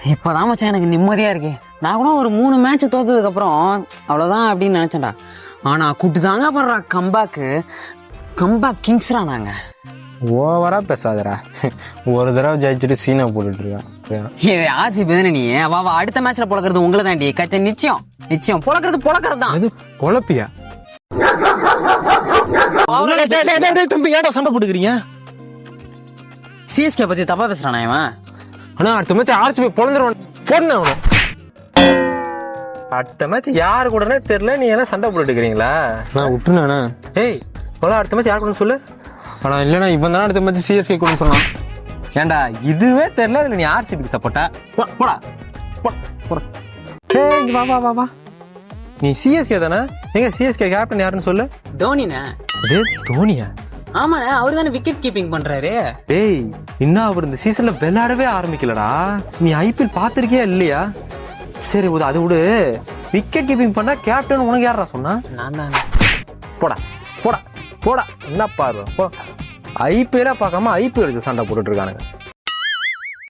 இப்போதான் மச்சான் எனக்கு நிம்மதியா இருக்கு. நான் கூட ஒரு 3 மேட்ச் தோத்ததுக்கு அப்புறம் அவ்வளவுதான் அப்படின்னு நினைச்சேன்டா. ஆனா கூட்டு தாங்க பண்றா கம்பேக் கிங்ஸ்ரா. நாங்க ஓவரா பேசாதடா. ஒரு தடவை ஜெயிச்சுட்டு சீனை போட்டுட்டு இருக்கான். ஆர்சிபி தானே நீ. அவ அடுத்த மேட்ச்ல பொழக்கிறது உங்களை தாண்டி கச்ச. நிச்சயம் பொழக்கிறது தான். குழப்பியா தம்பி? ஏன்டா சண்டை போட்டுக்கிறீங்க? சிஎஸ்கே பத்தி தப்பா பேசுறானா இவன்? ஆனா அடுத்த மேட்ச் ஆர்சிபி பொழந்துருவான். போன அவனும் அடுத்த மேட்ச் யாரு கூடனே தெரியல, நீ எல்லாம் சண்டை போட்டுட்டு இருக்கிறீங்களா? நான் விட்டுனாண்ணா. ஏய் அடுத்த மேட்ச் யாரு கூட சொல்லு. ஆனா இல்லைண்ணா, இவன் தானே அடுத்த மேட்ச் சிஎஸ்கே கூட சொல்லலாம். ஏண்டா இதுவே தெரியல, இதுல நீ ஆர்சிபிக்கு சப்போர்ட்டா? போடா. ஏய் வா. நீ சிஎஸ்கே தானே? எங்க சிஎஸ்கே கேப்டன் யாருன்னு சொல்லு. தோனிண்ணே. தோனியா? ஆமாண்ணே, அவரு தானே விக்கெட் கீப்பிங் பண்றாரு. டேய் இன்னும் அவர் இந்த சீசன்ல விளையாடவே ஆரம்பிக்கலடா. நீ ஐபிஎல் பாத்திருக்கியா இல்லையா? சரி அது விடு. விக்கெட் கீப்பிங் பண்ணா கேப்டன் உனக்கு யாரா சொன்னா? நான் தானே. போடா என்ன பாரு. ஐபிஎல்லா பார்க்காம ஐபிஎல் சண்டை போட்டுட்டு இருக்கானுங்க.